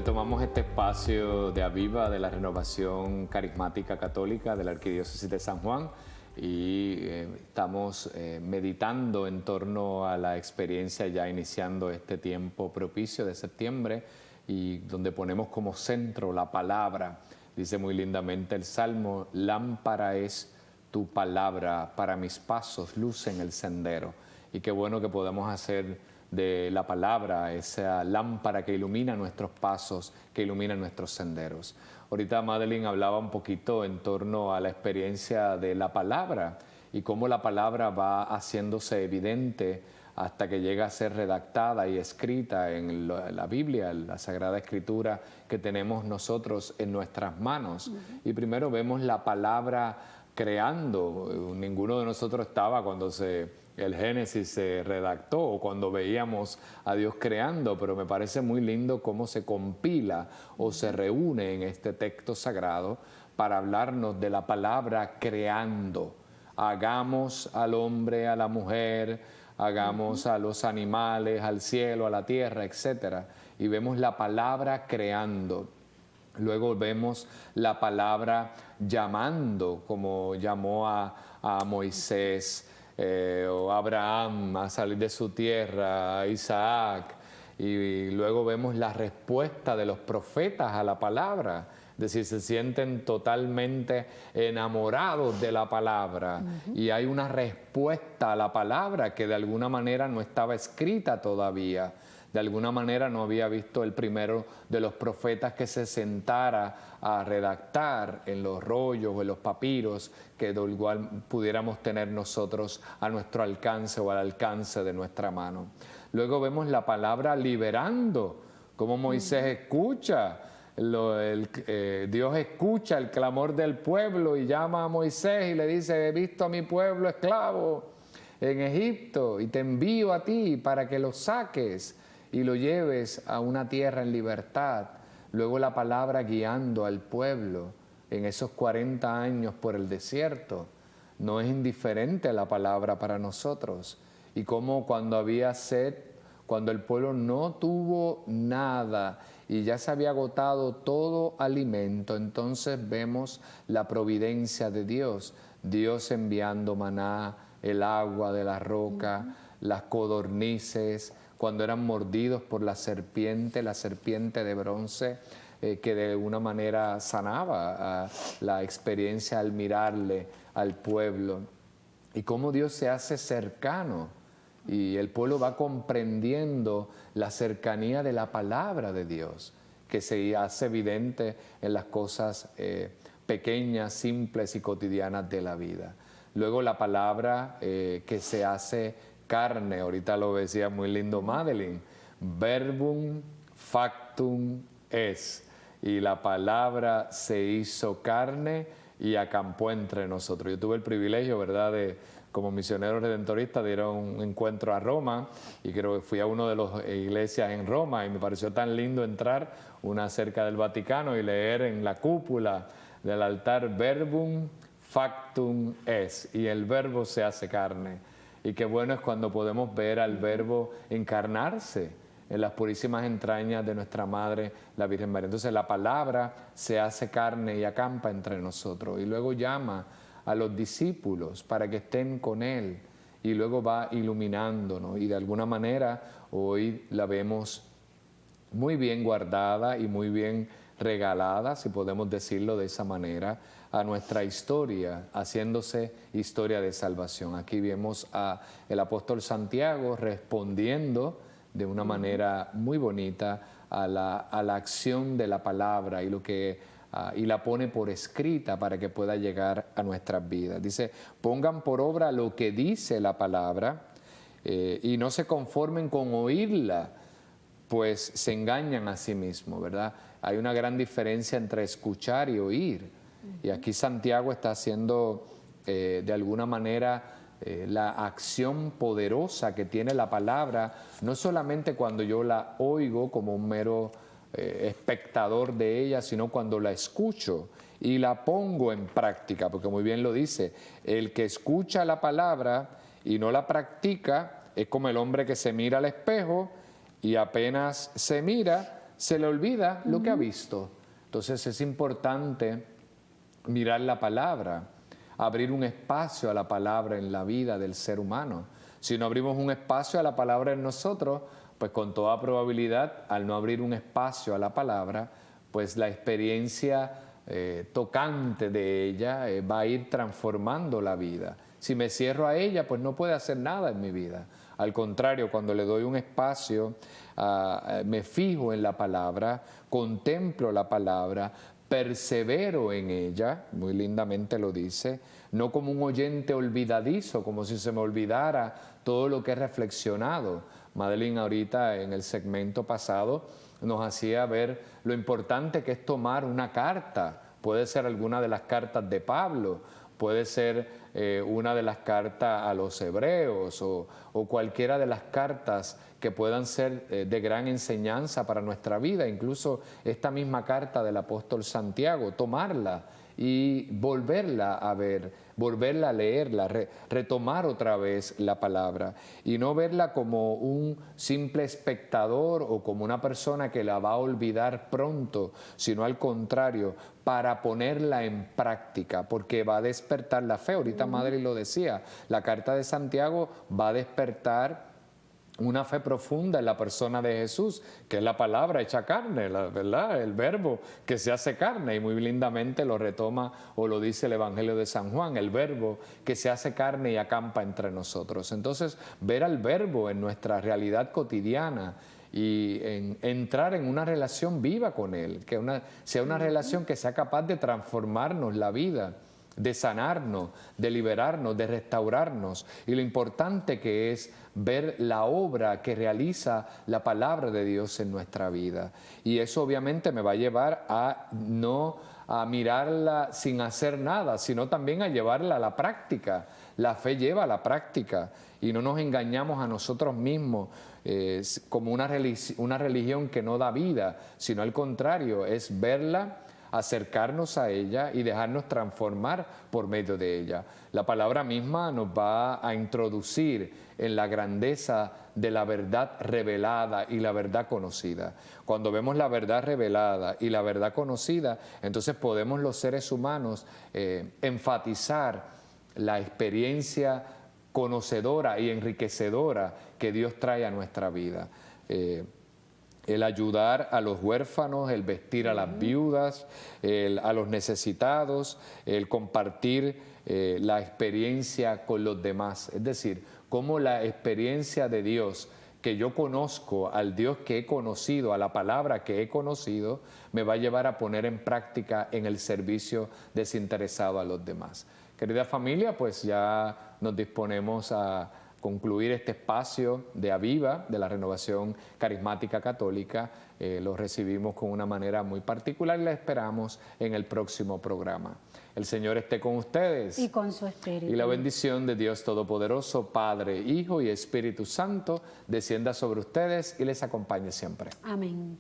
Retomamos este espacio de Aviva de la Renovación Carismática Católica de la Arquidiócesis de San Juan y estamos meditando en torno a la experiencia ya iniciando este tiempo propicio de septiembre y donde ponemos como centro la palabra. Dice muy lindamente el Salmo: lámpara es tu palabra para mis pasos, luz en el sendero. Y qué bueno que podamos hacer de la palabra esa lámpara que ilumina nuestros pasos, que ilumina nuestros senderos. Ahorita Madeline hablaba un poquito en torno a la experiencia de la palabra y cómo la palabra va haciéndose evidente hasta que llega a ser redactada y escrita en la Biblia, en la Sagrada Escritura que tenemos nosotros en nuestras manos. Y primero vemos la palabra creando. Ninguno de nosotros estaba cuando el Génesis se redactó o cuando veíamos a Dios creando, pero me parece muy lindo cómo se compila o se reúne en este texto sagrado para hablarnos de la palabra creando. Hagamos al hombre, a la mujer, hagamos a los animales, al cielo, a la tierra, etc. Y vemos la palabra creando. Luego vemos la palabra llamando, como llamó a Moisés, o Abraham a salir de su tierra, a Isaac, y luego vemos la respuesta de los profetas a la palabra, es decir, se sienten totalmente enamorados de la palabra y hay una respuesta a la palabra que de alguna manera no estaba escrita todavía. De alguna manera no había visto el primero de los profetas que se sentara a redactar en los rollos o en los papiros que de igual pudiéramos tener nosotros a nuestro alcance o al alcance de nuestra mano. Luego vemos la palabra liberando, como Moisés escucha, Dios escucha el clamor del pueblo y llama a Moisés y le dice: he visto a mi pueblo esclavo en Egipto y te envío a ti para que lo saques y lo lleves a una tierra en libertad. Luego la palabra guiando al pueblo en esos 40 años por el desierto. No es indiferente la palabra para nosotros. Y como cuando había sed, cuando el pueblo no tuvo nada y ya se había agotado todo alimento, entonces vemos la providencia de Dios. Dios enviando maná, el agua de la roca, las codornices, cuando eran mordidos por la serpiente de bronce, que de alguna manera sanaba la experiencia al mirarle al pueblo. Y cómo Dios se hace cercano y el pueblo va comprendiendo la cercanía de la palabra de Dios, que se hace evidente en las cosas pequeñas, simples y cotidianas de la vida. Luego la palabra que se hace carne, ahorita lo decía muy lindo Madeline, verbum factum es, y la palabra se hizo carne y acampó entre nosotros. Yo tuve el privilegio, ¿verdad?, como misionero redentorista, de ir a un encuentro a Roma, y creo que fui a una de las iglesias en Roma y me pareció tan lindo entrar, una cerca del Vaticano, y leer en la cúpula del altar verbum factum es, y el verbo se hace carne. Y qué bueno es cuando podemos ver al verbo encarnarse en las purísimas entrañas de nuestra Madre, la Virgen María. Entonces la palabra se hace carne y acampa entre nosotros. Y luego llama a los discípulos para que estén con Él. Y luego va iluminándonos. Y de alguna manera hoy la vemos muy bien guardada y muy bien regalada, si podemos decirlo de esa manera, a nuestra historia, haciéndose historia de salvación. Aquí vemos al apóstol Santiago respondiendo de una manera muy bonita a la acción de la palabra y la pone por escrita para que pueda llegar a nuestras vidas. Dice: pongan por obra lo que dice la palabra y no se conformen con oírla, pues se engañan a sí mismos, ¿verdad? Hay una gran diferencia entre escuchar y oír. Y aquí Santiago está haciendo de alguna manera la acción poderosa que tiene la palabra, no solamente cuando yo la oigo como un mero espectador de ella, sino cuando la escucho y la pongo en práctica, porque muy bien lo dice, el que escucha la palabra y no la practica es como el hombre que se mira al espejo y apenas se mira, se le olvida lo que ha visto. Entonces es importante mirar la palabra, abrir un espacio a la palabra en la vida del ser humano. Si no abrimos un espacio a la palabra en nosotros, pues con toda probabilidad, al no abrir un espacio a la palabra, pues la experiencia tocante de ella va a ir transformando la vida. Si me cierro a ella, pues no puede hacer nada en mi vida. Al contrario, cuando le doy un espacio, me fijo en la palabra, contemplo la palabra, persevero en ella, muy lindamente lo dice, no como un oyente olvidadizo, como si se me olvidara todo lo que he reflexionado. Madeline ahorita en el segmento pasado nos hacía ver lo importante que es tomar una carta. Puede ser alguna de las cartas de Pablo, puede ser una de las cartas a los hebreos o cualquiera de las cartas que puedan ser de gran enseñanza para nuestra vida, incluso esta misma carta del apóstol Santiago, tomarla y volverla a ver, volverla a leerla, retomar otra vez la palabra y no verla como un simple espectador o como una persona que la va a olvidar pronto, sino al contrario, para ponerla en práctica, porque va a despertar la fe. Ahorita Madre lo decía, la carta de Santiago va a despertar una fe profunda en la persona de Jesús, que es la palabra hecha carne, ¿verdad? El verbo que se hace carne, y muy lindamente lo retoma o lo dice el Evangelio de San Juan, el verbo que se hace carne y acampa entre nosotros. Entonces, ver al verbo en nuestra realidad cotidiana y entrar en una relación viva con él, que sea una relación que sea capaz de transformarnos la vida, de sanarnos, de liberarnos, de restaurarnos, y lo importante que es ver la obra que realiza la palabra de Dios en nuestra vida. Y eso obviamente me va a llevar a no a mirarla sin hacer nada, sino también a llevarla a la práctica. La fe lleva a la práctica y no nos engañamos a nosotros mismos como una religión que no da vida, sino al contrario, es verla, acercarnos a ella y dejarnos transformar por medio de ella. La palabra misma nos va a introducir en la grandeza de la verdad revelada y la verdad conocida. Cuando vemos la verdad revelada y la verdad conocida, entonces podemos los seres humanos enfatizar la experiencia conocedora y enriquecedora que Dios trae a nuestra vida. El ayudar a los huérfanos, el vestir a las viudas, a los necesitados, el compartir la experiencia con los demás. Es decir, cómo la experiencia de Dios, que yo conozco, al Dios que he conocido, a la palabra que he conocido, me va a llevar a poner en práctica en el servicio desinteresado a los demás. Querida familia, pues ya nos disponemos a concluir este espacio de Aviva, de la Renovación Carismática Católica. Lo recibimos con una manera muy particular y la esperamos en el próximo programa. El Señor esté con ustedes. Y con su espíritu. Y la bendición de Dios Todopoderoso, Padre, Hijo y Espíritu Santo, descienda sobre ustedes y les acompañe siempre. Amén.